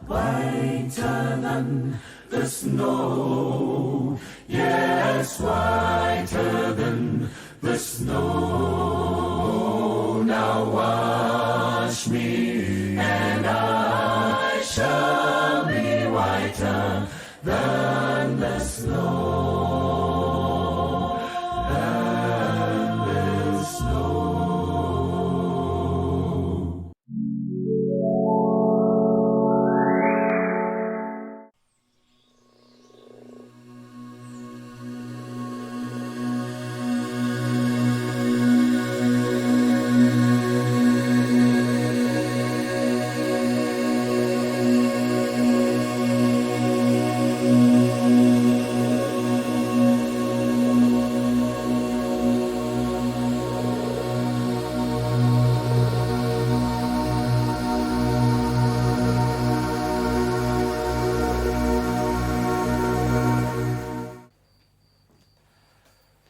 whiter than the snow. Yes, whiter than the snow. Now wash me, and I shall be whiter than the snow. Than the snow.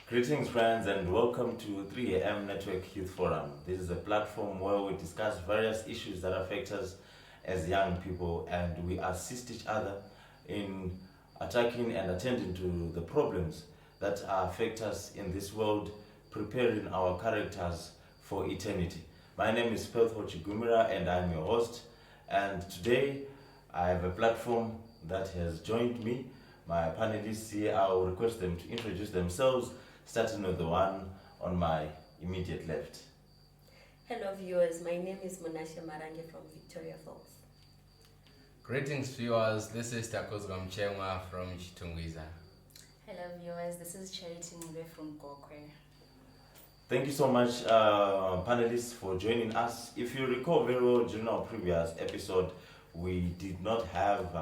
Greetings, friends, and welcome to 3AM Network Youth Forum. This is a platform where we discuss various issues that affect us as young people, and we assist each other in attacking and attending to the problems that affect us in this world, preparing our characters for eternity. My name is Peltho Chigumira, and I'm your host. And today, I have a platform that has joined me. My panelists here, I will request them to introduce themselves, starting with the one on my immediate left. Hello viewers, my name is Monashe Marange from Victoria Falls. Greetings viewers, this is Takozwa Mchengwa from Chitungwiza. Hello viewers, this is Charity Mbe from Gokwe. Thank you so much, panelists, for joining us. If you recall very well, during our previous episode, we did not have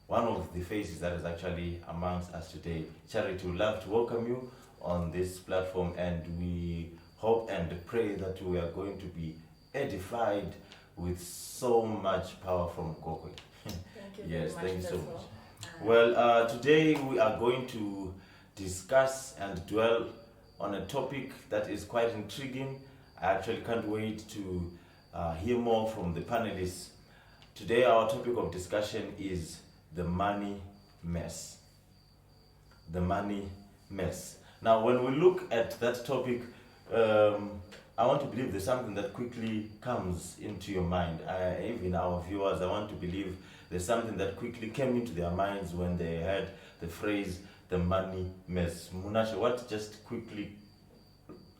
one of the faces that is actually amongst us today. Charity, would love to welcome you on this platform, and we hope and pray that we are going to be edified with so much power from Gokwe. Thank you. Yes, very thank you much so as much. well. Well, today we are going to discuss and dwell on a topic that is quite intriguing. I actually can't wait to hear more from the panelists. Today our topic of discussion is the money mess. The money mess. Now, when we look at that topic, I want to believe there's something that quickly comes into your mind. Even our viewers, I want to believe there's something that quickly came into their minds when they heard the phrase, the money mess. Monashe, what just quickly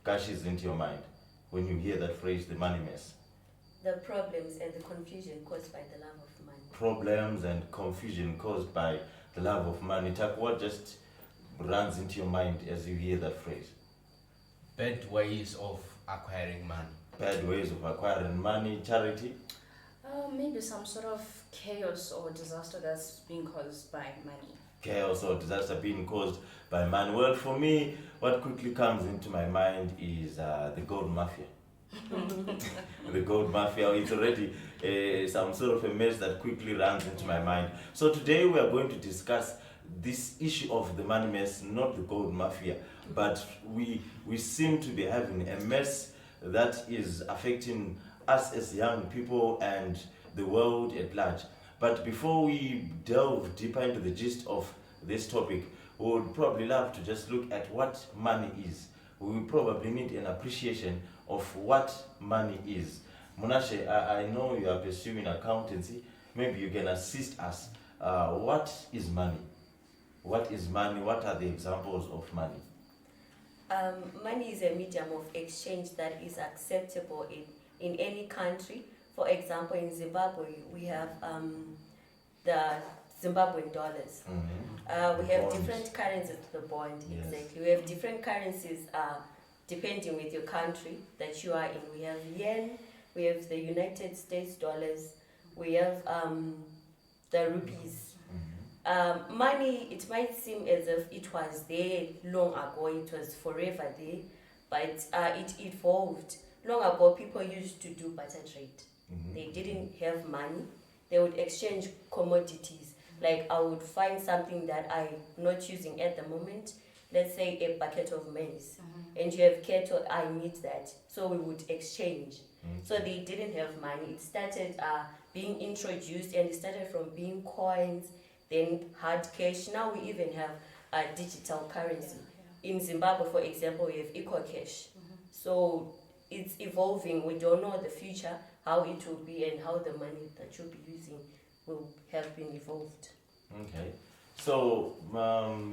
cashes into your mind when you hear that phrase, the money mess? The problems and the confusion caused by the love of money. Problems and confusion caused by the love of money. Tak, what just runs into your mind as you hear that phrase? Bad ways of acquiring money. Bad ways of acquiring money. Charity? Maybe some sort of chaos or disaster that's being caused by money. Chaos or disaster being caused by money. Well, for me, what quickly comes into my mind is the gold mafia. The gold mafia. It's already some sort of a mess that quickly runs into my mind. So today we are going to discuss this issue of the money mess, not the gold mafia, but we seem to be having a mess that is affecting us as young people and the world at large. But before we delve deeper into the gist of this topic, we would probably love to just look at what money is. We will probably need an appreciation of what money is. Monashe, I know you are pursuing accountancy. Maybe you can assist us. What is money? What is money? What are the examples of money? Money is a medium of exchange that is acceptable in any country. For example, in Zimbabwe, we have the Zimbabwean dollars. Mm-hmm. We have Bonds. different currencies, the bond, Yes. exactly. We have different currencies depending with your country that you are in. We have yen, we have the United States dollars, we have the rupees. Money, it might seem as if it was there long ago, it was forever there, but it evolved. Long ago, people used to do barter trade. Mm-hmm. They didn't have money. They would exchange commodities. Like I would find something that I'm not using at the moment, let's say a bucket of maize, and you have cattle, I need that. So we would exchange. So they didn't have money. It started being introduced, and it started from being coins, then hard cash. Now we even have digital currency. In Zimbabwe, for example, we have EcoCash. So it's evolving. We don't know the future, how it will be, and how the money that you'll be using will have been evolved. Okay. So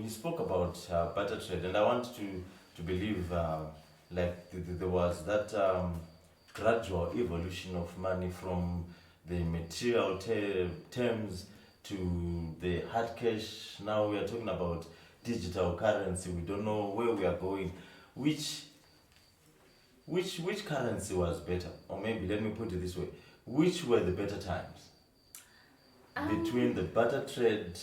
you spoke about barter trade, and I want to believe there was that gradual evolution of money from the material terms to the hard cash. Now we are talking about digital currency. We don't know where we are going. Which currency was better? Or maybe let me put it this way: which were the better times between the barter trade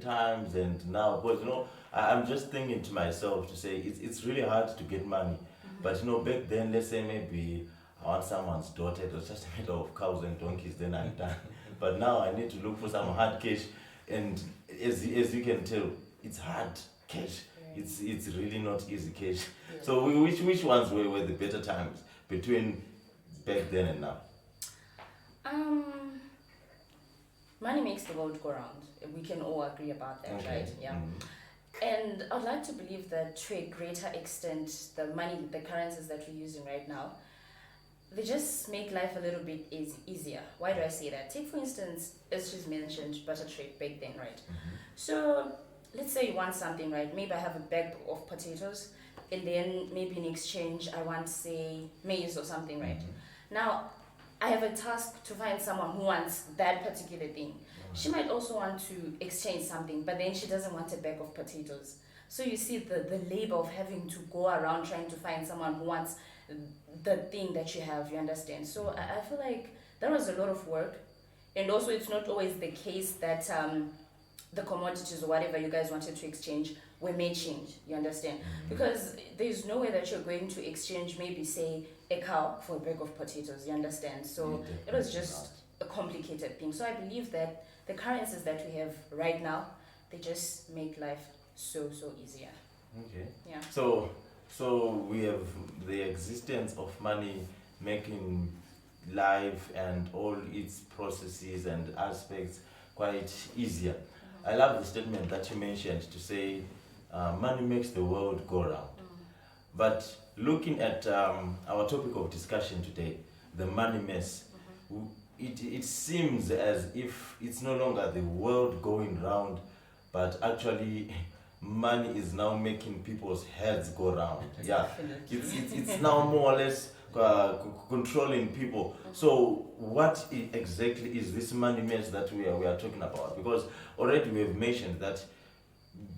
times and now? Because I'm just thinking to myself to say it's really hard to get money. But back then, let's say maybe I want someone's daughter, it was just a matter of cows and donkeys, then I'm done. But now I need to look for some hard cash, and as you can tell, it's hard cash. It's really not easy cash. Yeah. So which ones were the better times between back then and now? Money makes the world go round. We can all agree about that, Okay. right? Yeah. And I'd like to believe that to a greater extent, the currencies that we're using right now, they just make life a little bit easier. Why do I say that? Take, for instance, as she's mentioned, barter trade back then, right? So let's say you want something, right? Maybe I have a bag of potatoes, and then maybe in exchange I want, say, maize or something, right? Now, I have a task to find someone who wants that particular thing. She might also want to exchange something, but then she doesn't want a bag of potatoes. So you see the labor of having to go around trying to find someone who wants the thing that you have, you understand? So I feel like that was a lot of work. And also it's not always the case that the commodities or whatever you guys wanted to exchange were matching, you understand? Because there's no way that you're going to exchange maybe, say, a cow for a bag of potatoes, you understand? So it was just a complicated thing. So I believe that the currencies that we have right now, they just make life so easier. Okay. Yeah. So we have the existence of money making life and all its processes and aspects quite easier. I love the statement that you mentioned to say money makes the world go round. But looking at our topic of discussion today, the money mess, it seems as if it's no longer the world going round, but actually money is now making people's heads go round. Yeah, it's now more or less controlling people. So what exactly is this money mess that we are talking about? Because already we have mentioned that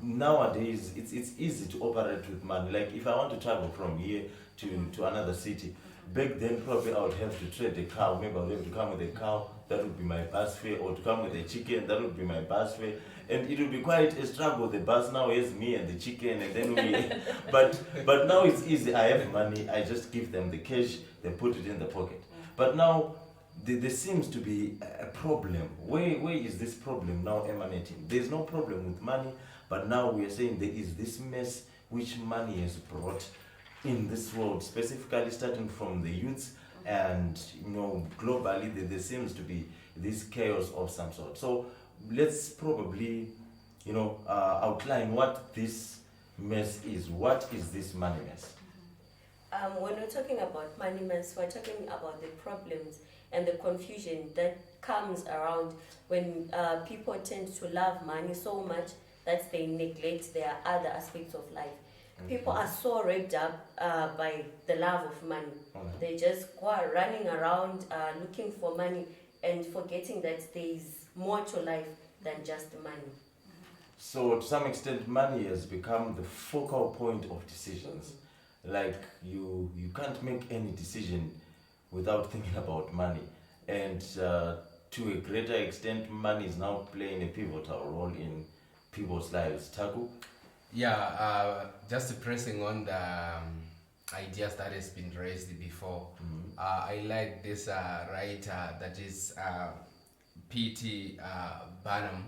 nowadays it's easy to operate with money. Like if I want to travel from here to another city, back then probably I would have to trade a cow. Maybe I would have to come with a cow, that would be my bus fare, or to come with a chicken, that would be my bus fare. And it would be quite a struggle. The bus now has me and the chicken, and then we but now it's easy. I have money, I just give them the cash, they put it in the pocket. But now there seems to be a problem. Where is this problem now emanating? There's no problem with money, but now we are saying there is this mess which money has brought in this world, specifically starting from the youths, and globally there seems to be this chaos of some sort. So let's probably outline what this mess is. What is this money mess? When we're talking about money mess, we're talking about the problems and the confusion that comes around when people tend to love money so much that they neglect their other aspects of life. People are so wrapped up by the love of money. They just go running around looking for money and forgetting that there is more to life than just money. So to some extent, money has become the focal point of decisions. Like you can't make any decision without thinking about money. And to a greater extent, money is now playing a pivotal role in people's lives. Taku? Yeah, just pressing on the ideas that has been raised before. I like this writer that is P.T. Barnum,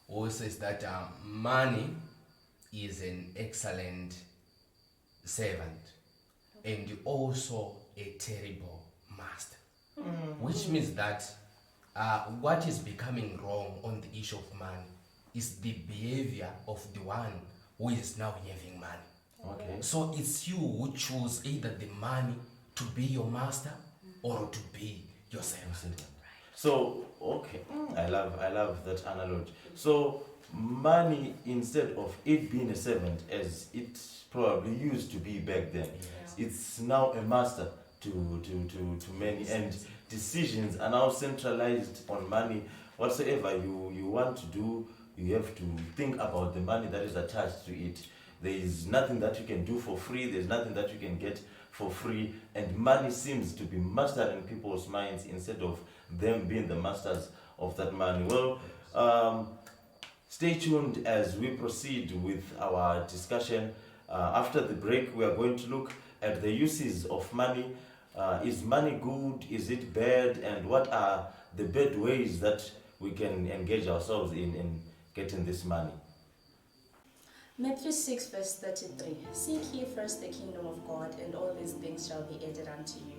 who says that money is an excellent servant and also a terrible master. Which means that what is becoming wrong on the issue of money is the behavior of the one who is now having money. Okay. So it's you who choose either the money to be your master or to be your servant. So okay, I love that analogy. So money, instead of it being a servant as it probably used to be back then, it's now a master to many, and decisions are now centralized on money. Whatsoever you want to do, you have to think about the money that is attached to it. There is nothing that you can do for free, there's nothing that you can get for free, and money seems to be mastering people's minds instead of them being the masters of that money. Well, stay tuned as we proceed with our discussion. After the break, we are going to look at the uses of money. Is money good? Is it bad? And what are the bad ways that we can engage ourselves in getting this money? Matthew 6 verse 33. Seek ye first the kingdom of God, and all these things shall be added unto you.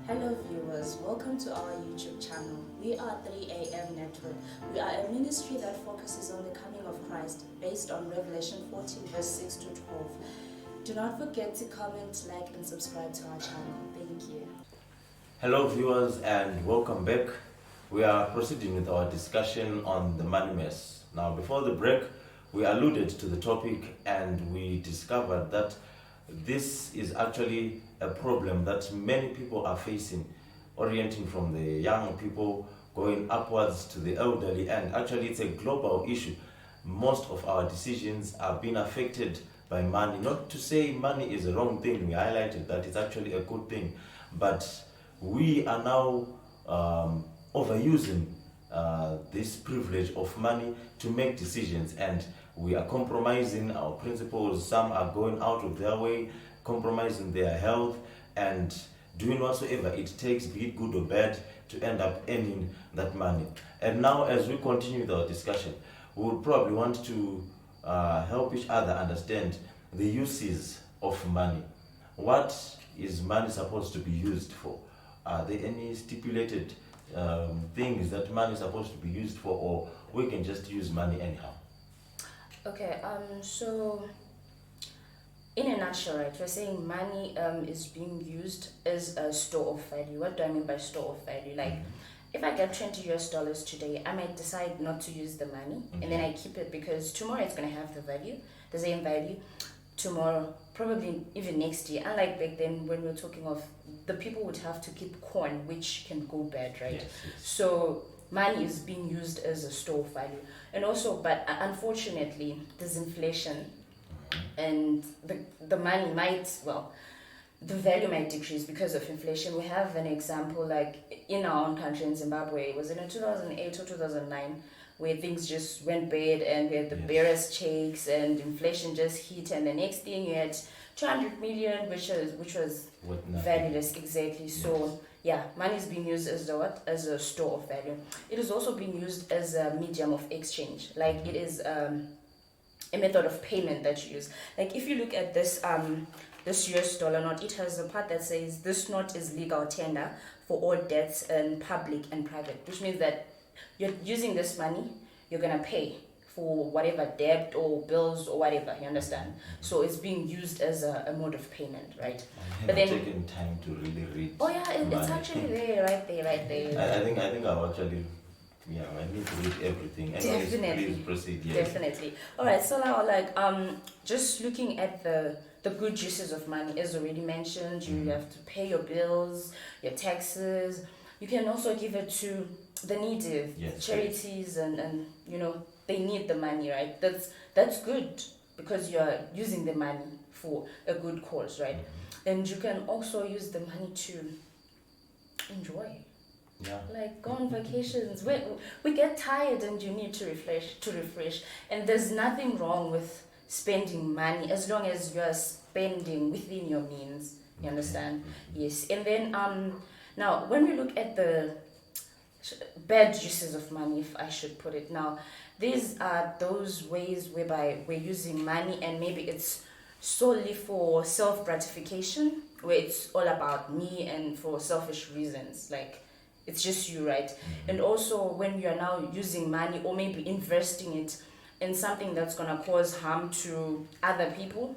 Hello viewers, welcome to our YouTube channel. We are 3AM Network. We are a ministry that focuses on the coming of Christ based on Revelation 14 verse 6 to 12. Do not forget to comment, like and subscribe to our channel. Thank you. Hello viewers and welcome back. We are proceeding with our discussion on the money mess. Now before the break, we alluded to the topic and we discovered that this is actually a problem that many people are facing, orienting from the young people going upwards to the elderly, and actually it's a global issue. Most of our decisions are being affected by money. Not to say money is a wrong thing, we highlighted that it's actually a good thing, but we are now overusing this privilege of money to make decisions, and we are compromising our principles. Some are going out of their way, compromising their health, and doing whatsoever it takes, be it good or bad, to end up earning that money. And now, as we continue with our discussion, we would probably want to help each other understand the uses of money. What is money supposed to be used for? Are there any stipulated things that money is supposed to be used for, or we can just use money anyhow? Okay, so in a nutshell, right, we're saying money is being used as a store of value. What do I mean by store of value? Like, if I get $20 today, I might decide not to use the money, and then I keep it because tomorrow it's going to have the same value, tomorrow, probably even next year. Unlike back then when we were talking of the people would have to keep corn, which can go bad, right? Yes. So money is being used as a store of value. And also, but unfortunately, there's inflation, and the money might, well, the value might decrease because of inflation. We have an example, like in our own country, in Zimbabwe, was it in 2008 or 2009, where things just went bad and we had the barest shakes and inflation just hit, and the next thing you had 200 million, which was valueless, exactly. So yeah, money is being used as a store of value. It is also being used as a medium of exchange. Like it is a method of payment that you use. Like if you look at this this US dollar note, it has a part that says this note is legal tender for all debts in public and private, which means that you're using this money, you're gonna pay for whatever debt or bills or whatever, you understand? So it's being used as a mode of payment, right? But then taking time to really read. Oh yeah, it's actually there, right there. I think I'll actually, I need to read everything. Anyways, Definitely. please proceed. Yes. Definitely. All right. So now, like, just looking at the good uses of money, as already mentioned, you have to pay your bills, your taxes. You can also give it to the needy, charities, and you know they need the money, right? That's good because you are using the money for a good cause, right? And you can also use the money to enjoy. Yeah. Like go on vacations. We get tired and you need to refresh. And there's nothing wrong with spending money as long as you are spending within your means. You understand? Yes. And then now when we look at the bad uses of money, if I should put it now, these are those ways whereby we're using money and maybe it's solely for self gratification, where it's all about me and for selfish reasons, like it's just you, right? And also when you're now using money or maybe investing it in something that's gonna cause harm to other people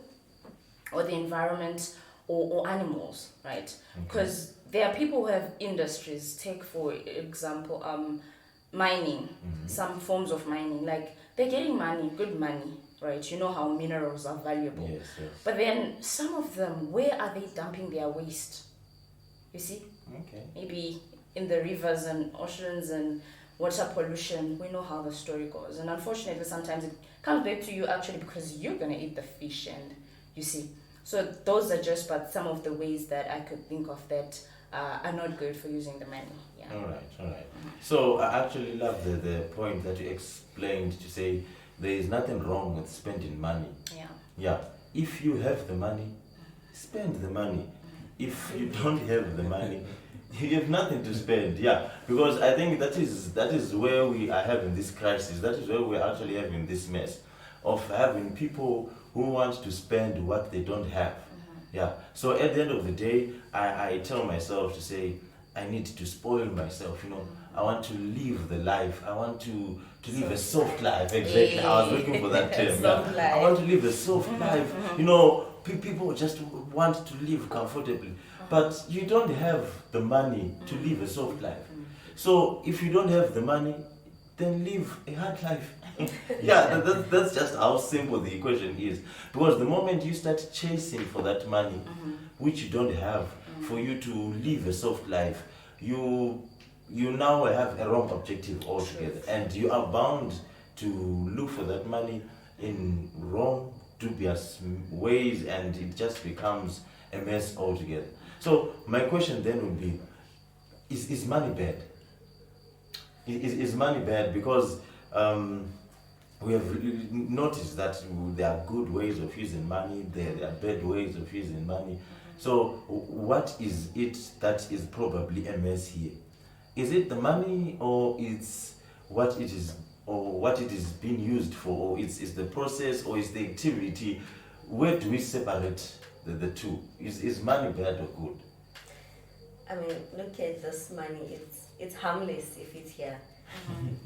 or the environment or animals, right? Because there are people who have industries. Take for example, mining, some forms of mining, like they're getting money, good money, right? You know how minerals are valuable. Yes, yes. But then some of them, where are they dumping their waste? You see, Okay. maybe in the rivers and oceans and water pollution. We know how the story goes, and unfortunately, sometimes it comes back to you actually because you're gonna eat the fish, and you see. So those are just but some of the ways that I could think of that are not good for using the money. Yeah. All right. So I actually love the point that you explained to say there is nothing wrong with spending money. Yeah. Yeah, if you have the money, spend the money. If you don't have the money, you have nothing to spend. Yeah, because I think that is where we are having this crisis. That is where we are actually having this mess of having people who want to spend what they don't have. Yeah. So at the end of the day, I tell myself to say I need to spoil myself. I want to live the life. I want to live a soft life. Exactly. I was looking for that term. Soft Yeah. I life. want to live a soft life. People just want to live comfortably, but you don't have the money to live a soft life. So if you don't have the money, then live a hard life. Yeah, that's just how simple the equation is. Because the moment you start chasing for that money, which you don't have, for you to live a soft life, you now have a wrong objective altogether, and you are bound to look for that money in wrong, dubious ways, and it just becomes a mess altogether. So my question then would be: Is money bad? Is money bad? Because we have noticed that there are good ways of using money, there are bad ways of using money. So what is it that is probably a mess here? Is it the money, or it's what it is, or what it is being used for, or it's the process, or it's the activity? Where do we separate the two? Is money bad or good? I mean, look at this money. It's harmless if it's here.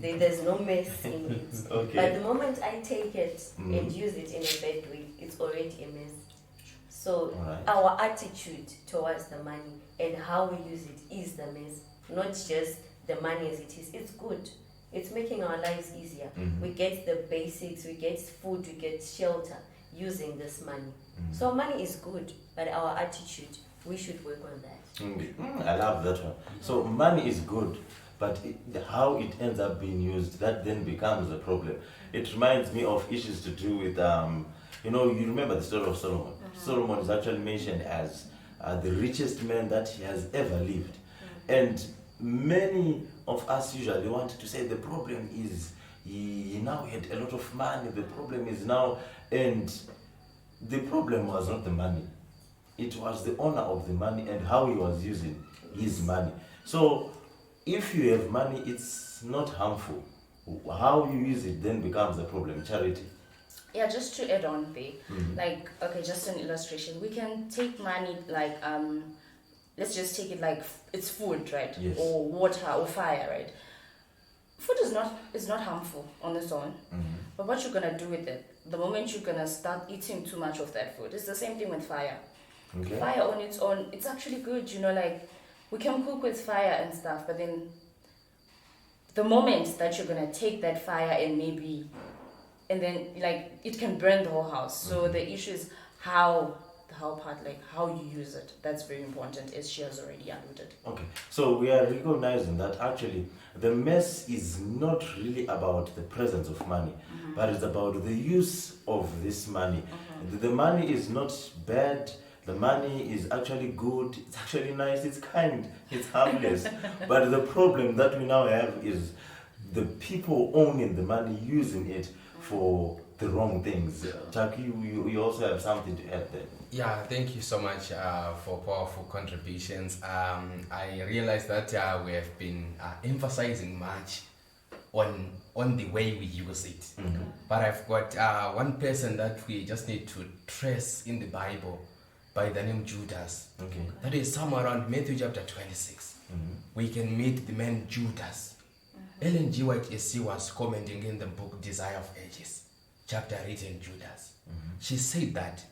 There's no mess in it. Okay. But the moment I take it and use it in a bad way, it's already a mess. So Alright. our attitude towards the money and how we use it is the mess. Not just the money as it is. It's good. It's making our lives easier. We get the basics, we get food, we get shelter using this money. So money is good, but our attitude, we should work on that. I love that one. So money is good, but how it ends up being used, that then becomes a problem. It reminds me of issues to do with, you remember the story of Solomon. Solomon is actually mentioned as the richest man that he has ever lived. And many of us usually want to say the problem is he now had a lot of money, the problem is now, and the problem was not the money. It was the owner of the money and how he was using his money. So if you have money, it's not harmful. How you use it then becomes a problem. Charity. Yeah, just to add on there, like, okay, just an illustration. We can take money like, let's just take it like it's food, right? Yes. Or water or fire, right? Food is not harmful on its own, but what you're gonna do with it, the moment you're gonna start eating too much of that food, it's the same thing with fire. Okay. Fire on its own, it's actually good, like we can cook with fire and stuff, but then the moment that you're gonna take that fire and then like it can burn the whole house. So the issue is how you use it. That's very important, as she has already alluded. Okay, so we are recognizing that actually the mess is not really about the presence of money, but it's about the use of this money. The money is not bad. The money is actually good. It's actually nice. It's kind. It's harmless. But the problem that we now have is the people owning the money using it for the wrong things. Taki, you also have something to add there. Yeah, thank you so much for powerful contributions. I realize that we have been emphasizing much on the way we use it. But I've got one person that we just need to trace in the Bible by the name Judas. Okay. That is somewhere around Matthew chapter 26. We can meet the man Judas. Ellen G. White SC was commenting in the book Desire of Ages, chapter written Judas. She said that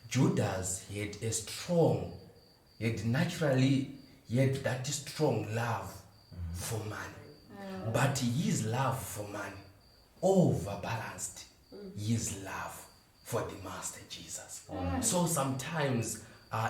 Judas had that strong love for money. But his love for money overbalanced his love for the Master Jesus. So sometimes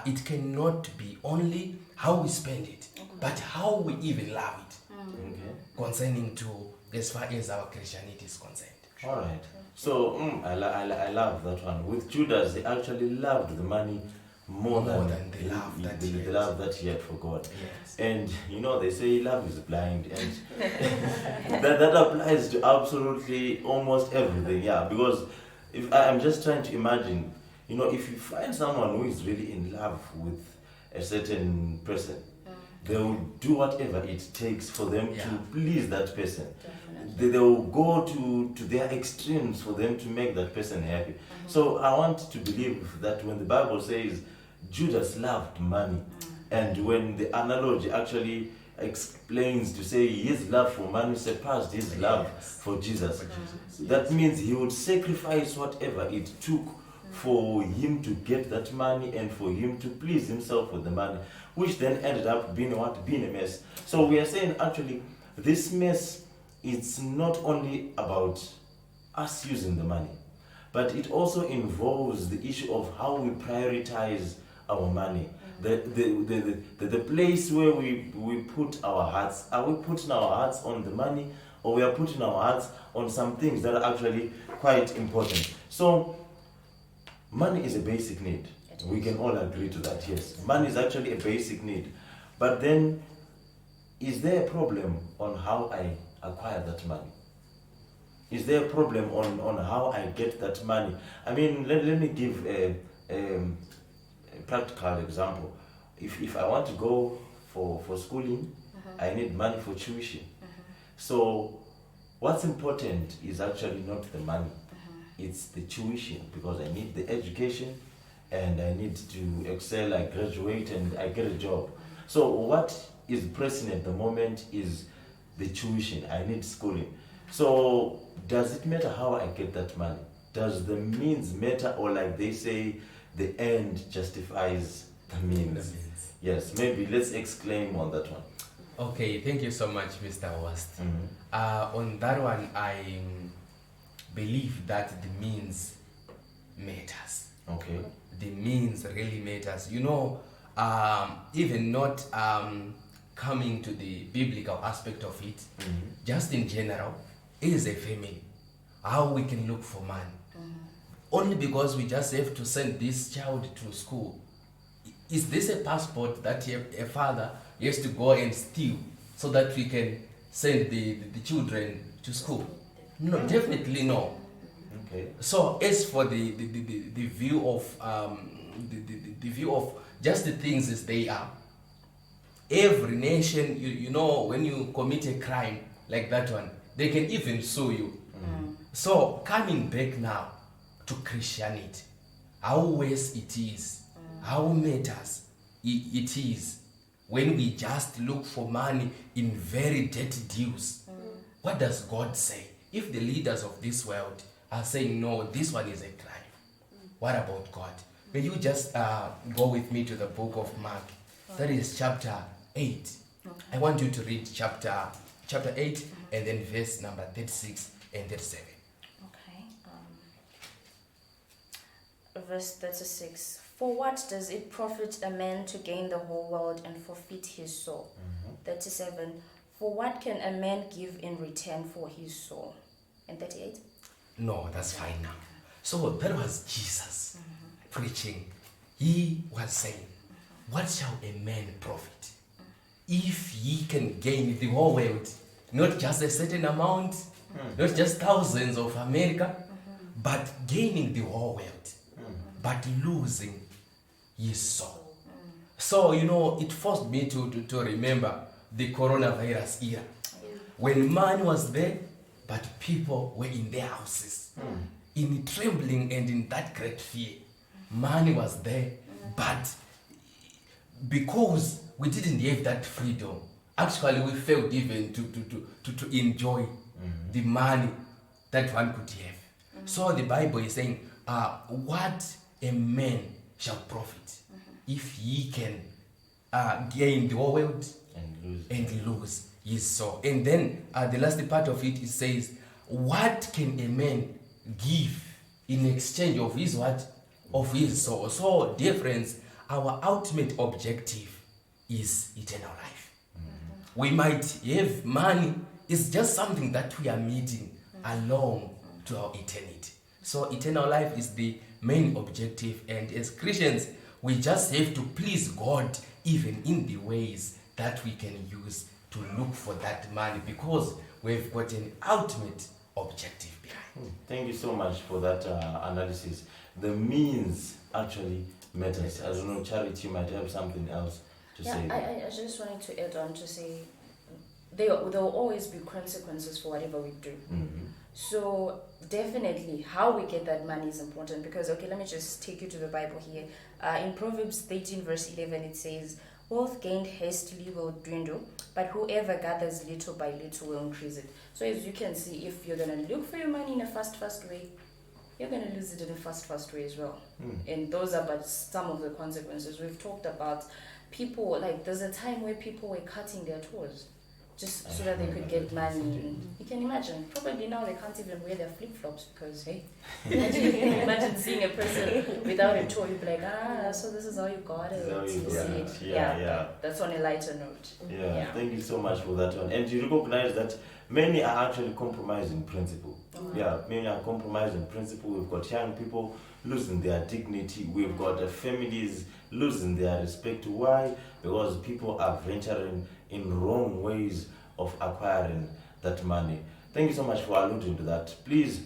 it cannot be only how we spend it, but how we even love it, Okay. concerning to as far as our Christianity is concerned. All right. So I love that one. With Judas, he actually loved the money more than the love that the he had. love that he had for God. Yes. And you know, they say love is blind, and that applies to absolutely almost everything. Yeah, because if I'm just trying to imagine, you know, if you find someone who is really in love with a certain person, they will do whatever it takes for them Yeah. to please that person. Definitely. They will go to their extremes for them to make that person happy. So I want to believe that when the Bible says Judas loved money, and when the analogy actually explains to say his love for money surpassed his love Yes. for Jesus, For Jesus. that means he would sacrifice whatever it took for him to get that money and for him to please himself with the money, which then ended up being what? Being a mess. So we are saying actually this mess, it's not only about us using the money, but it also involves the issue of how we prioritize our money. The place where we put our hearts. Are we putting our hearts on the money, or we are putting our hearts on some things that are actually quite important? So money is a basic need. We can all agree to that, yes. Money is actually a basic need. But then, is there a problem on how I acquire that money? Is there a problem on how I get that money? I mean, let me give a practical example. If I want to go for schooling, I need money for tuition. So what's important is actually not the money. It's the tuition, because I need the education and I need to excel, I graduate and I get a job. So what is pressing at the moment is the tuition. I need schooling. So does it matter how I get that money? Does the means matter, or like they say, the end justifies the means? Yes, maybe let's exclaim on that one. Okay, thank you so much, Mr. Wast. On that one, I believe that the means matters. Okay. The means really matters. You know, even not coming to the biblical aspect of it, just in general, as a family, how we can look for money. Only because we just have to send this child to school. Is this a passport that a father has to go and steal so that we can send the children to school? No, definitely no. Okay. So as for the view of the view of just the things as they are, every nation, you know, when you commit a crime like that one, they can even sue you. So coming back now to Christianity, how worse it is, how matters it is when we just look for money in very dirty deals. What does God say? If the leaders of this world are saying, no, this one is a crime, what about God? May you just go with me to the book of Mark. That is chapter 8. I want you to read chapter 8 and then verse number 36 and 37. Okay. Verse 36. For what does it profit a man to gain the whole world and forfeit his soul? 37. For what can a man give in return for his soul? And 38. No, that's fine now. So that was Jesus preaching. He was saying, what shall a man profit if he can gain the whole world? Not just a certain amount, not just thousands of America, but gaining the whole world, but losing his soul. So, you know, it forced me to remember the coronavirus era. When man was there, but people were in their houses, in trembling and in that great fear. Money was there, but because we didn't have that freedom, actually we failed even to enjoy the money that one could have. So the Bible is saying, what a man shall profit if he can gain the whole world and lose his soul. And then the last part of it says, what can a man give in exchange of his what? Of his soul. So, dear friends, our ultimate objective is eternal life. We might have money, it's just something that we are meeting along to our eternity. So eternal life is the main objective, and as Christians, we just have to please God even in the ways that we can use to look for that money, because we've got an ultimate objective behind. Thank you so much for that analysis. The means actually matters. I don't know, Charity, you might have something else to say. I just wanted to add on to say there will always be consequences for whatever we do. So definitely how we get that money is important, because okay, let me just take you to the Bible here. In Proverbs 13 verse 11 it says, wealth gained hastily will dwindle, but whoever gathers little by little will increase it. So as you can see, if you're going to look for your money in a fast way, you're going to lose it in a fast way as well. And those are but some of the consequences. We've talked about people, like there's a time where people were cutting their toes just so that they could get money. And you can imagine, probably now they can't even wear their flip-flops because, hey, imagine seeing a person without a toe, you'd be like, so this is how you got it. Yeah. That's on a lighter note. Yeah, thank you so much for that one. And you recognize that many are actually compromising principle. Many are compromising principle. We've got young people losing their dignity. We've got families losing their respect. Why? Because people are venturing in wrong ways of acquiring that money. Thank you so much for alluding to that. Please,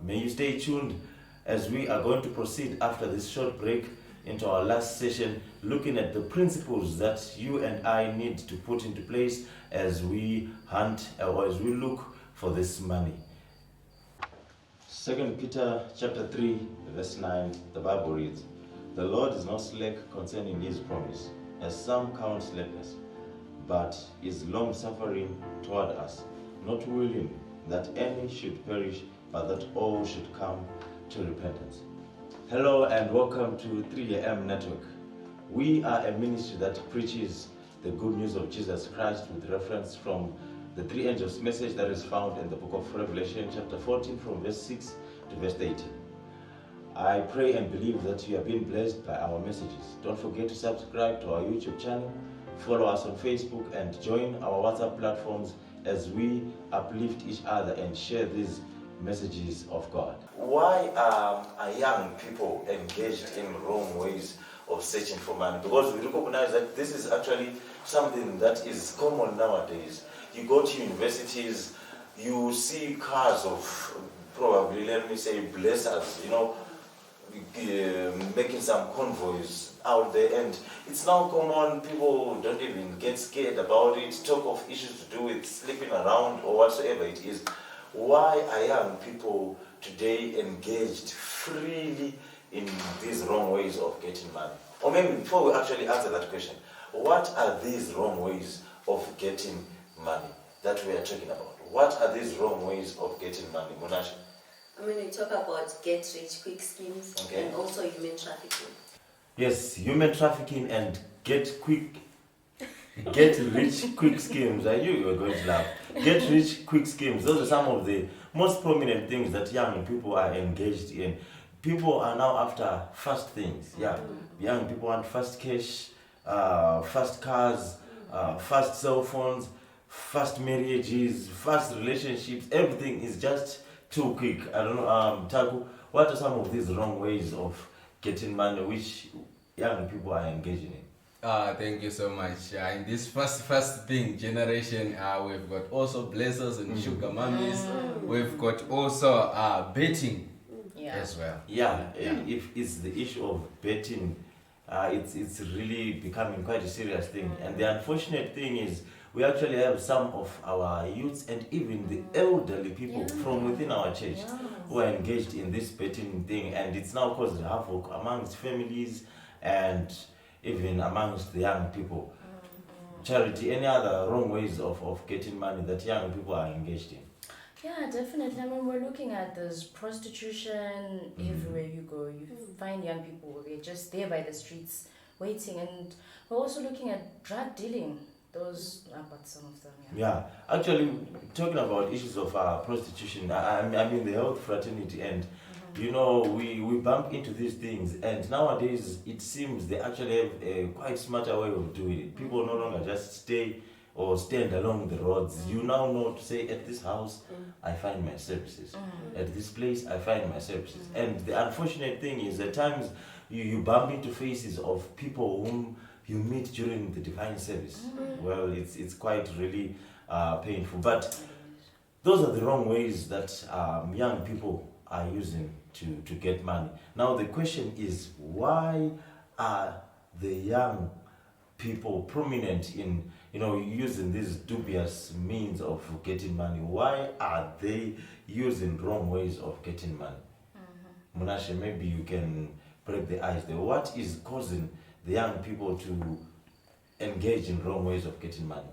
may you stay tuned as we are going to proceed after this short break into our last session, looking at the principles that you and I need to put into place as we hunt or as we look for this money. 2 Peter chapter 3 verse 9, the Bible reads, the Lord is not slack concerning his promise, as some count slackness, but is long-suffering toward us, not willing that any should perish, but that all should come to repentance. Hello and welcome to 3AM Network. We are a ministry that preaches the good news of Jesus Christ with reference from the three angels' message that is found in the book of Revelation chapter 14 from verse 6 to verse 18. I pray and believe that you have been blessed by our messages. Don't forget to subscribe to our YouTube channel, follow us on Facebook, and join our WhatsApp platforms as we uplift each other and share these messages of God. Why are young people engaged in wrong ways of searching for money? Because we recognize that this is actually something that is common nowadays. You go to universities, you see cars of probably, let me say, blessers, making some convoys out there, and it's now common. People don't even get scared about it, talk of issues to do with sleeping around or whatsoever it is. Why are young people today engaged freely in these wrong ways of getting money? Or maybe before we actually answer that question, what are these wrong ways of getting money that we are talking about? What are these wrong ways of getting money? Munashe? We talk about get-rich-quick schemes and also human trafficking. Yes, human trafficking and get-rich-quick schemes. I knew you were going to laugh. Get-rich-quick schemes. Those are some of the most prominent things that young people are engaged in. People are now after fast things. Young people want fast cash, fast cars, fast cell phones, fast marriages, fast relationships. Everything is just too quick. I don't know, Taku, what are some of these wrong ways of getting money which young people are engaging in? Thank you so much. In this first thing generation, we've got also blessers and sugar mummies. We've got also betting as well. If it's the issue of betting, it's really becoming quite a serious thing. And the unfortunate thing is we actually have some of our youths and even the elderly people from within our church who are engaged in this betting thing, and it's now caused havoc amongst families and even amongst the young people. Charity, any other wrong ways of getting money that young people are engaged in? Yeah, definitely. I mean, we're looking at this prostitution everywhere you go. You find young people, they're just there by the streets waiting. And we're also looking at drug dealing. Those are but some of them, Yeah, actually, talking about issues of prostitution, I mean the health fraternity, and you know, we bump into these things, and nowadays it seems they actually have a quite smarter way of doing it. People no longer just stay or stand along the roads. You now know to say, at this house, I find my services. At this place, I find my services. And the unfortunate thing is, at times, you bump into faces of people whom you meet during the divine service. Well, it's quite really painful. But those are the wrong ways that young people are using to get money. Now the question is, why are the young people prominent in using these dubious means of getting money? Why are they using wrong ways of getting money? Munashe, maybe you can break the ice there. What is causing the young people to engage in wrong ways of getting money?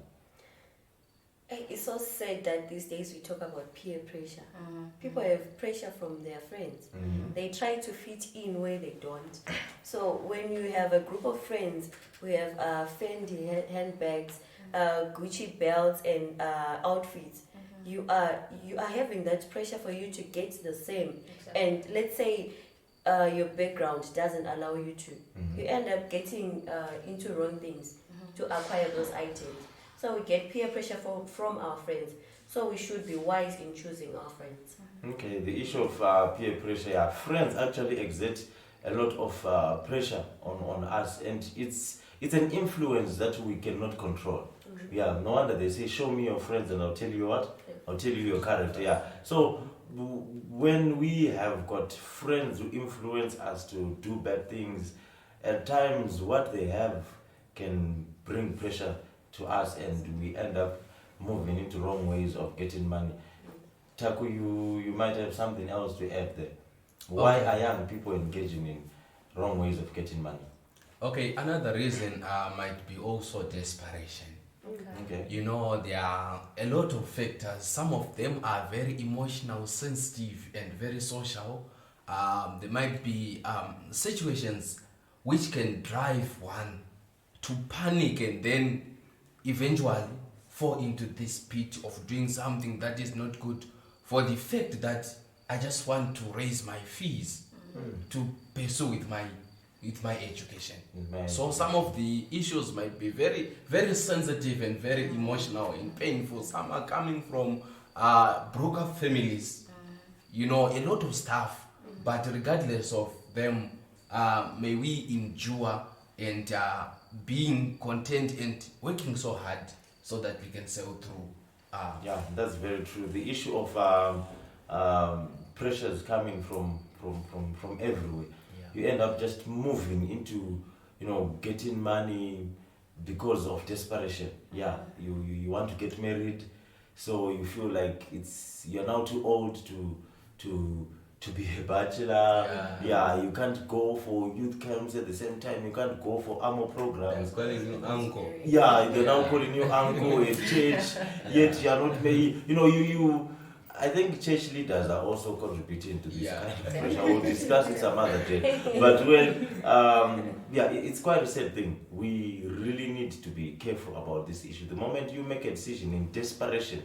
It's so sad that these days we talk about peer pressure. People have pressure from their friends. They try to fit in where they don't. So when you have a group of friends who have Fendi handbags, Gucci belts, and outfits, you are having that pressure for you to get the same. Exactly. And let's say your background doesn't allow you to. You end up getting into wrong things to acquire those items. So we get peer pressure from our friends. So we should be wise in choosing our friends. Okay, the issue of peer pressure. Yeah, friends actually exert a lot of pressure on us, and it's an influence that we cannot control. Yeah, no wonder they say, show me your friends and I'll tell you what? I'll tell you your character. Yeah. So when we have got friends who influence us to do bad things, at times what they have can bring pressure to us, and we end up moving into wrong ways of getting money. Taku, you might have something else to add there. Why are young people engaging in wrong ways of getting money? Okay, another reason might be also desperation. Okay. You know, there are a lot of factors. Some of them are very emotional, sensitive, and very social. There might be situations which can drive one to panic and then eventually fall into this pit of doing something that is not good for the fact that I just want to raise my fees to pursue with my education. So some of the issues might be very, very sensitive and very emotional and painful. Some are coming from broken families, you know, a lot of stuff. But regardless of them, may we endure and being content and working so hard so that we can sail through. Yeah, that's very true. The issue of pressures coming from everywhere. You end up just moving into, getting money because of desperation. Yeah, you want to get married, so you feel like you're now too old to be a bachelor. Yeah, you can't go for youth camps at the same time. You can't go for AMO programs. Calling you uncle. Yeah, they're now calling you uncle at church, yet you are not married. I think church leaders are also contributing to this kind of pressure. We'll discuss it some other day. But it's quite a sad thing. We really need to be careful about this issue. The moment you make a decision in desperation,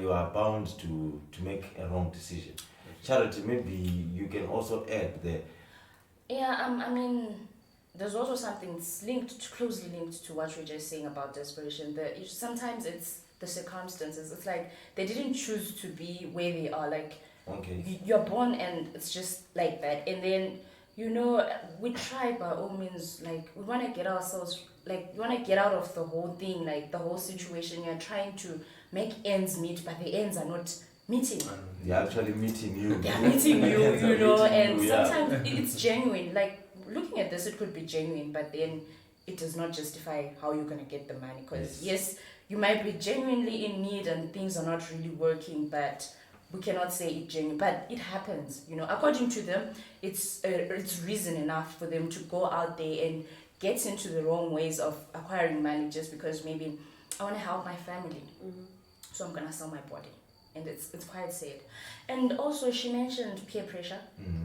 you are bound to make a wrong decision. Charity, maybe you can also add there. Yeah, I mean, there's also something closely linked to what you're just saying about desperation. Sometimes it's the circumstances. It's like they didn't choose to be where they are. Like, you're born and it's just like that. And then, we try by all means, like, we want to get ourselves, like, we want to get out of the whole thing, like, the whole situation. You're trying to make ends meet, but the ends are not meeting. They're actually meeting you. They're meeting you, and sometimes it's genuine. Like, looking at this, it could be genuine, but then it does not justify how you're gonna get the money. Because yes, you might be genuinely in need and things are not really working, but we cannot say it genuine. But it happens, you know. According to them, it's reason enough for them to go out there and get into the wrong ways of acquiring money just because maybe I want to help my family, so I'm gonna sell my body. And it's quite sad. And also she mentioned peer pressure,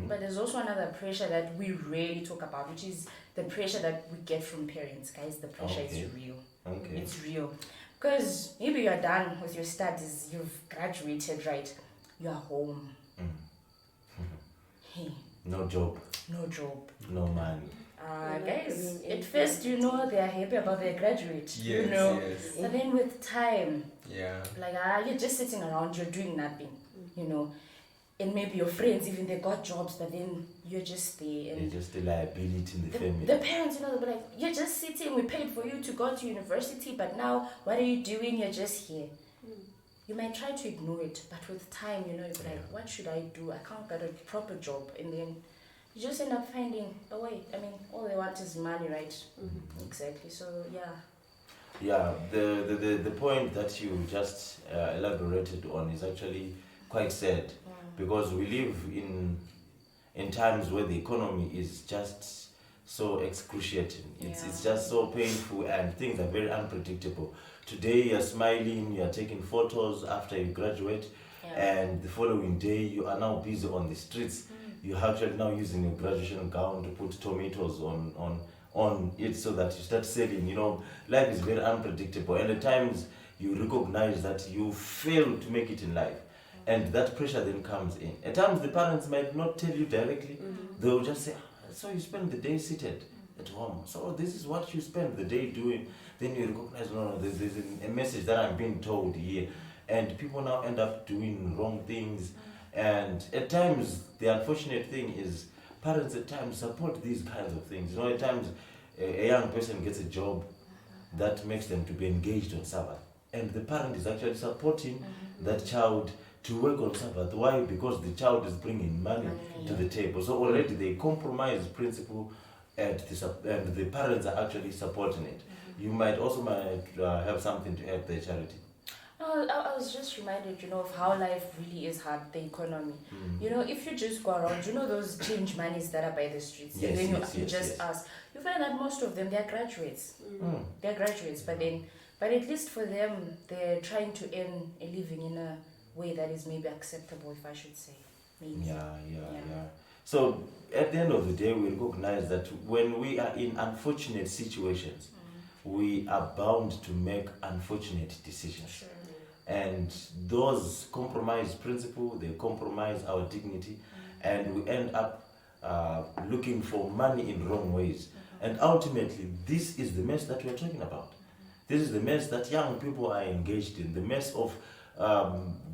but there's also another pressure that we rarely talk about, which is the pressure that we get from parents. Guys, the pressure is real. Okay. It's real. Because maybe you're done with your studies, you've graduated, right? You're home. Hey, No job, no job. no money. Guys, at first, you know, they're happy about their graduate, you Yes, know. yes. But then with time, Yeah. like, you're just sitting around, you're doing nothing, you know. And maybe your friends, even they got jobs, but then you're just there. You're And just a liability in the family. the parents, you know, they'll be like, you're just sitting, we paid for you to go to university, but now what are you doing? You're just here. You might try to ignore it, but with time, you know, you'll be like, what should I do? I can't get a proper job. And then you just end up finding a way. I mean, all they want is money, right? Exactly. So, yeah. Yeah, the point that you just elaborated on is actually quite sad, because we live in times where the economy is just so excruciating. It's just so painful, and things are very unpredictable. Today you're smiling, you're taking photos after you graduate, and the following day you are now busy on the streets. You're actually now using your graduation gown to put tomatoes on it so that you start selling. You know, life is very unpredictable, and at times you recognize that you fail to make it in life, and that pressure then comes in. At times the parents might not tell you directly. They'll just say, so you spend the day seated at home, so this is what you spend the day doing. Then you recognize, no, there's a message that I'm being told here, and people now end up doing wrong things. And at times the unfortunate thing is parents at times support these kinds of things. You know, at times a young person gets a job that makes them to be engaged on Sabbath, and the parent is actually supporting that child to work on Sabbath. Why? Because the child is bringing money to the table. So already they compromise principle, and the parents are actually supporting it. You might also have something to add there, Charity. No, I was just reminded, you know, of how life really is hard, the economy. You know, if you just go around, you know, those change monies that are by the streets, Yes, and then yes, you yes, just yes. ask, you find that most of them, they're graduates. They're graduates, but at least for them, they're trying to earn a living in a way that is maybe acceptable, if I should say. Maybe. Yeah. So at the end of the day, we recognize that when we are in unfortunate situations, we are bound to make unfortunate decisions. Sure. And those compromise principle, they compromise our dignity, and we end up looking for money in wrong ways. And ultimately, this is the mess that we're talking about. This is the mess that young people are engaged in, the mess of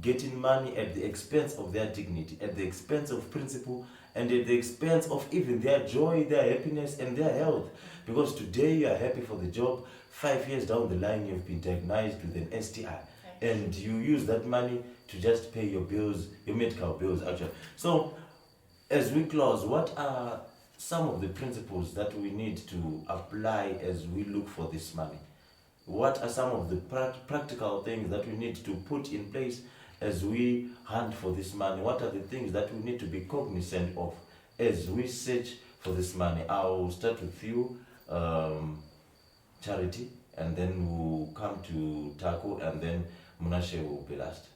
getting money at the expense of their dignity, at the expense of principle, and at the expense of even their joy, their happiness, and their health. Because today you are happy for the job, 5 years down the line you've been diagnosed with an STI, and you use that money to just pay your bills, your medical bills actually. So as we close, what are some of the principles that we need to apply as we look for this money? What are some of the practical things that we need to put in place as we hunt for this money? What are the things that we need to be cognizant of as we search for this money? I'll start with you, Charity, and then we'll come to Taco, and then Munashe will be last.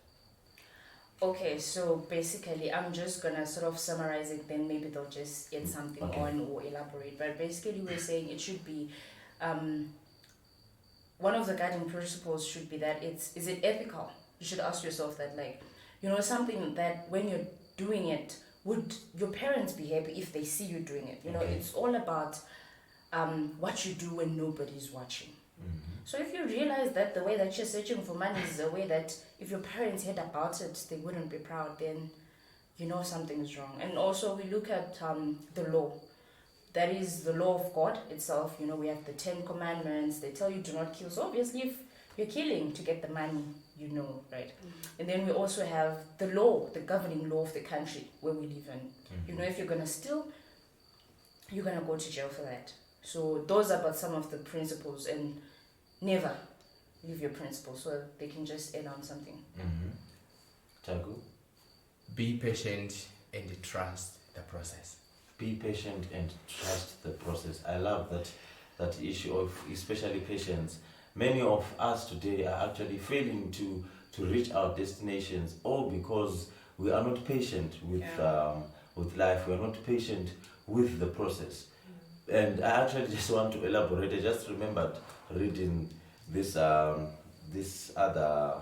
Okay, so basically, I'm just gonna sort of summarize it, then maybe they'll just add something on or elaborate. But basically, we're saying it should be, one of the guiding principles should be that is it ethical? You should ask yourself that, like, you know, something that when you're doing it, would your parents be happy if they see you doing it? You know, it's all about what you do when nobody's watching. So if you realize that the way that you're searching for money is a way that if your parents heard about it, they wouldn't be proud, then you know something's wrong. And also we look at the law. That is the law of God itself. You know, we have the 10 Commandments. They tell you do not kill. So obviously if you're killing to get the money, you know, right? And then we also have the law, the governing law of the country where we live in. You know, if you're going to steal, you're going to go to jail for that. So those are but some of the principles, and never leave your principles so they can just add on something. Tagu? Be patient and trust the process. Be patient and trust the process. I love that issue of especially patience. Many of us today are actually failing to reach our destinations, all because we are not patient with life. We are not patient with the process. And I actually just want to elaborate. I just remembered reading this other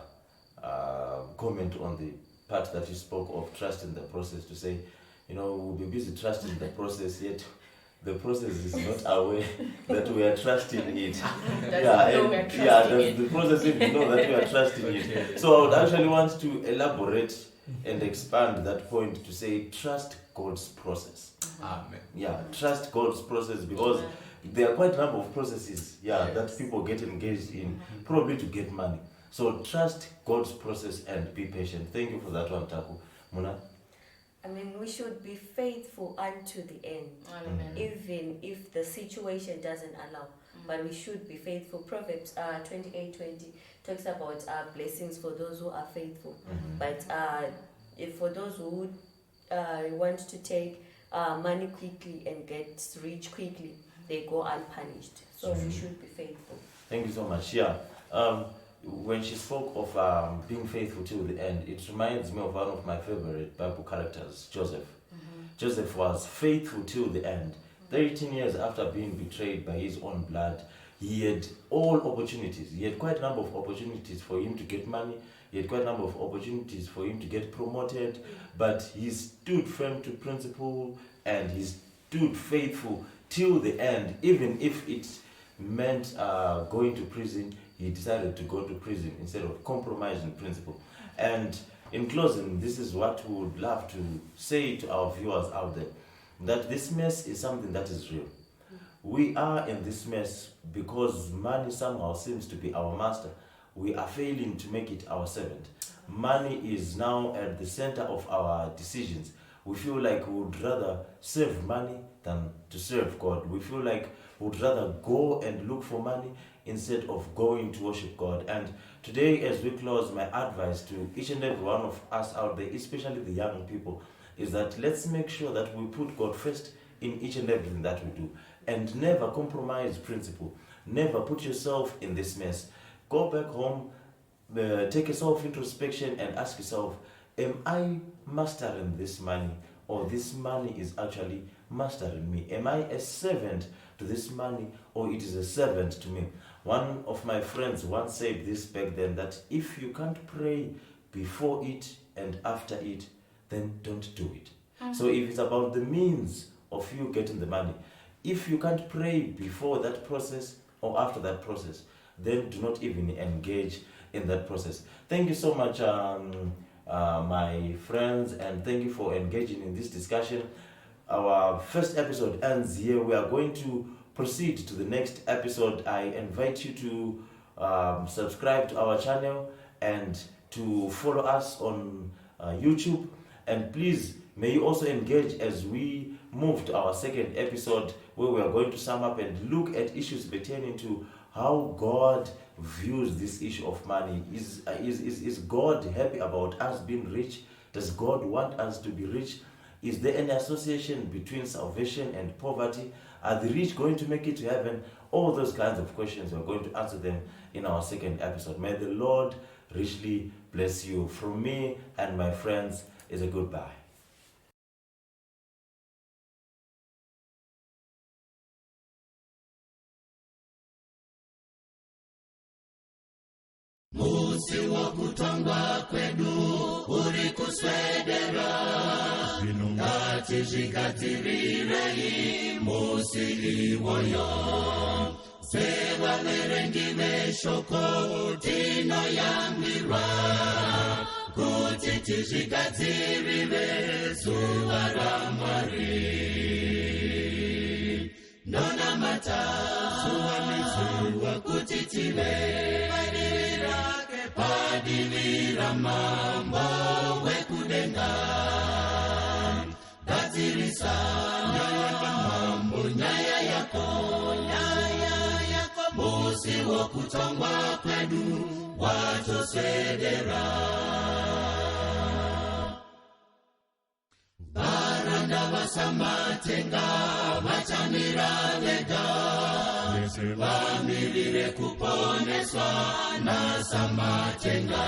comment on the part that you spoke of trusting the process, to say, we'll be busy trusting the process, yet the process is not aware that we are trusting it. The process didn't know that we are trusting it. So I would actually want to elaborate and expand that point to say, trust God's process. Amen. Yeah, trust God's process, because there are quite a number of processes that people get engaged in, probably to get money. So trust God's process and be patient. Thank you for that one, Taku. Muna? I mean, we should be faithful unto the end, Amen. even if the situation doesn't allow. But we should be faithful. Proverbs 28:20 talks about blessings for those who are faithful. But if for those who want to take money quickly and get rich quickly, they go unpunished. So we should be faithful. Thank you so much. When she spoke of being faithful till the end, it reminds me of one of my favorite Bible characters, Joseph. Joseph was faithful till the end. 13 years after being betrayed by his own blood, he had all opportunities. He had quite a number of opportunities for him to get money. He had quite a number of opportunities for him to get promoted. But he stood firm to principle, and he stood faithful till the end. Even if it meant going to prison, he decided to go to prison instead of compromising principle. And in closing, this is what we would love to say to our viewers out there, that this mess is something that is real. We are in this mess because money somehow seems to be our master. We are failing to make it our servant. Money is now at the center of our decisions. We feel like we would rather serve money than to serve God. We feel like we would rather go and look for money instead of going to worship God. And today, as we close, my advice to each and every one of us out there, especially the young people, is that let's make sure that we put God first in each and everything that we do, and never compromise principle. Never put yourself in this mess. Go back home, take a self-introspection and ask yourself, am I mastering this money, or this money is actually mastering me? Am I a servant to this money, or it is a servant to me? One of my friends once said this back then, that if you can't pray before it and after it, then don't do it. So if it's about the means of you getting the money, if you can't pray before that process or after that process, then do not even engage in that process. Thank you so much, my friends, and thank you for engaging in this discussion. Our first episode ends here. We are going to proceed to the next episode. I invite you to subscribe to our channel and to follow us on YouTube. And please, may you also engage as we move to our second episode, where we are going to sum up and look at issues pertaining to how God views this issue of money. Is God happy about us being rich? Does God want us to be rich? Is there any association between salvation and poverty? Are the rich going to make it to heaven? All those kinds of questions, we're going to answer them in our second episode. May the Lord richly bless you. From me and my friends is a goodbye. Musi wa kutangwa kwedu uri kuswedera ngati zikatirire musi iwoyo sewa merengi shoko tino yambirwa kuti tizikatirire suwara mwari nona mata suwa kuti tive padilira mambo wekudenga gadzirisa nyaya mambo nyaya yako kwedu watoswedera. Baranda vasamatenga vachamira vega, vamirire kuponeswa na samatenga.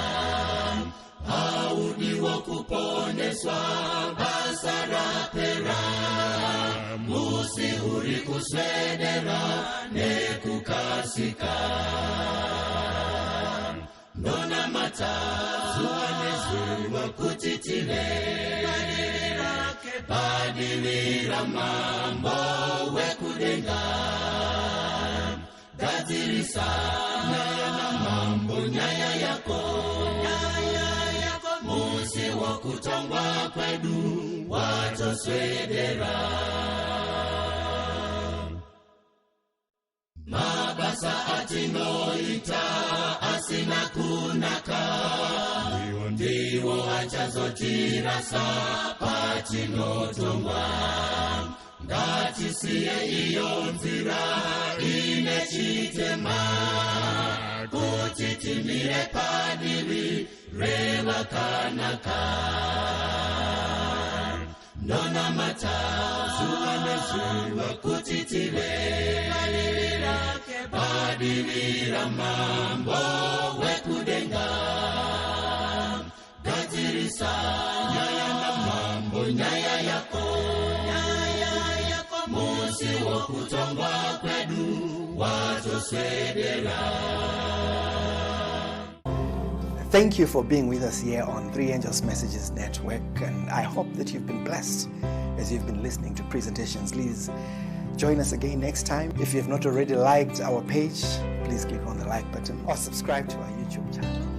Haudiwo kuponeswa basarapera, musihuri kuswedera nekukasika. Ndona mata zuwa nezuwa kutitile, badilira mambo wekudenga. Gadzirisa nyaya na mambo nyaya yako, musi wakutongwa kwedu watoswedera. Mabasa atinoita asina kunaka, ndiwo achazotirasa patinotongwa. Ngatisiye iyo nzira ine chitema, kuti timire padivi revakanaka. Ndona mata zuwa nezuwa kuti tive, badilira mambo wekudenga. Gadzirisa nyaya na mambo nyaya yako, musi wakutongwa kwedu watoswedera. Thank you for being with us here on Three Angels Messages Network, and I hope that you've been blessed as you've been listening to presentations. Please join us again next time. If you have not already liked our page, please click on the like button or subscribe to our YouTube channel.